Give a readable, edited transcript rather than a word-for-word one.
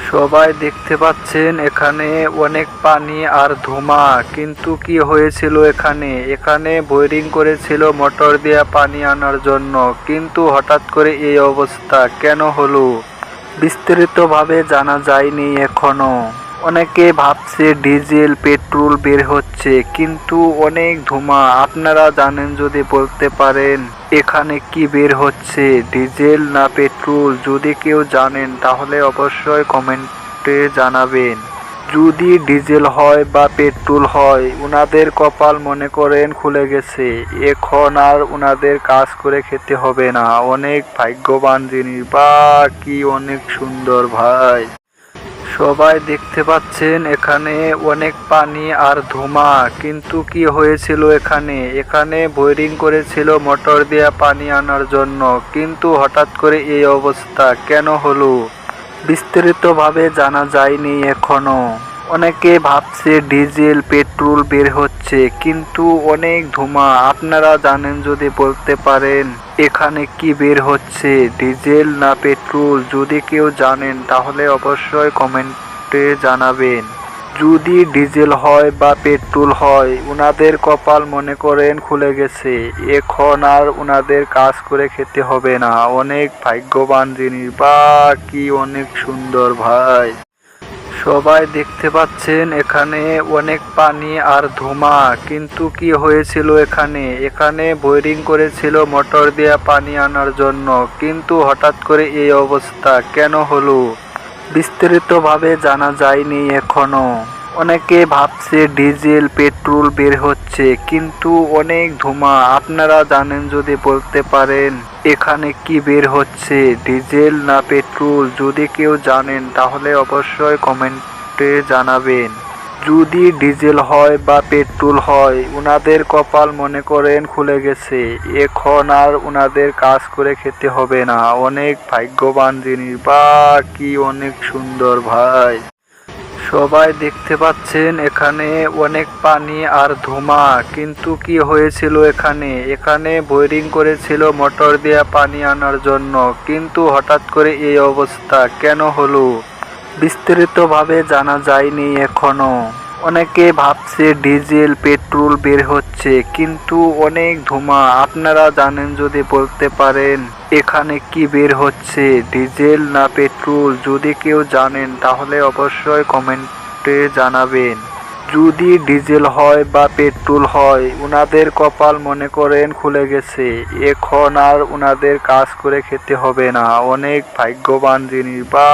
সবাই দেখতে পাচ্ছেন এখানে অনেক পানি আর ধোঁয়া, কিন্তু কি হয়েছিল এখানে এখানে বোরিং করেছিল মোটর দিয়ে পানি আনার জন্য, কিন্তু হঠাৎ করে এই অবস্থা কেন হলো বিস্তারিতভাবে জানা যায়নি এখনো। অনেকে ভাবছে ডিজেল পেট্রোল বের হচ্ছে, কিন্তু অনেক ধোঁয়া। আপনারা জানেন যদি বলতে পারেন এখানে কি বের হচ্ছে, ডিজেল না পেট্রোল? যদি কেউ জানেন তাহলে অবশ্যই কমেন্টে জানাবেন। যদি ডিজেল হয় বা পেট্রোল হয়, উনাদের কপাল মনে করেন খুলে গেছে। এখন আর উনাদের কাজ করে খেতে হবে না। অনেক ভাগ্যবান জিনিস, বা কি অনেক সুন্দর ভাই। সবাই দেখতে পাচ্ছেন এখানে অনেক পানি আর ধোঁয়া, কিন্তু কি হয়েছিল এখানে এখানে বোরিং করেছিল মোটর দিয়ে পানি আনার জন্য, কিন্তু হঠাৎ করে এই অবস্থা কেন হলো বিস্তারিতভাবে জানা যায়নি এখনো। অনেকে ভাবছে ডিজেল পেট্রোল বের হচ্ছে, কিন্তু অনেক ধোঁয়া। আপনারা জানেন যদি বলতে পারেন এখানে কি বের হচ্ছে, ডিজেল না পেট্রোল? যদি কেউ জানেন তাহলে অবশ্যই কমেন্টে জানাবেন। যদি ডিজেল হয় বা পেট্রোল হয়, উনাদের কপাল মনে করেন খুলে গেছে। এখন আর উনাদের কাজ করে খেতে হবে না। অনেক ভাগ্যবান জিনিস, বা কি অনেক সুন্দর ভাই। সবাই দেখতে পাচ্ছেন এখানে অনেক পানি আর ধোঁয়া, কিন্তু কি হয়েছিল এখানে এখানে বোরিং করেছিল মোটর দিয়ে পানি আনার জন্য, কিন্তু হঠাৎ করে এই অবস্থা কেন হলো বিস্তারিতভাবে জানা যায়নি এখনো। অনেকে ভাবছে ডিজেল পেট্রোল বের হচ্ছে, কিন্তু অনেক ধোঁয়া। আপনারা জানেন যদি বলতে পারেন এখানে কি বের হচ্ছে, ডিজেল না পেট্রোল? যদি কেউ জানেন তাহলে অবশ্যই কমেন্টে জানাবেন। যদি ডিজেল হয় বা পেট্রোল হয়, উনাদের কপাল মনে করেন খুলে গেছে। এখন আর উনাদের কাজ করে খেতে হবে না। অনেক ভাগ্যবান জিনিস, বা কি অনেক সুন্দর ভাই। সবাই দেখতে পাচ্ছেন এখানে অনেক পানি আর ধোঁয়া, কিন্তু কি হয়েছিল এখানে এখানে বোরিং করেছিল মোটর দিয়ে পানি আনার জন্য, কিন্তু হঠাৎ করে এই অবস্থা কেন হলো বিস্তারিতভাবে জানা যায়নি এখনো। অনেকে ভাবছে ডিজেল পেট্রোল বের হচ্ছে, কিন্তু অনেক ধোঁয়া। আপনারা জানেন যদি বলতে পারেন এখানে কি বের হচ্ছে, ডিজেল না পেট্রোল? যদি কেউ জানেন তাহলে অবশ্যই কমেন্টে জানাবেন। যদি ডিজেল হয় বা পেট্রোল হয়, উনাদের কপাল মনে করেন খুলে গেছে। এখন আর উনাদের কাজ করে খেতে হবে না। অনেক ভাগ্যবান জিনিস, বা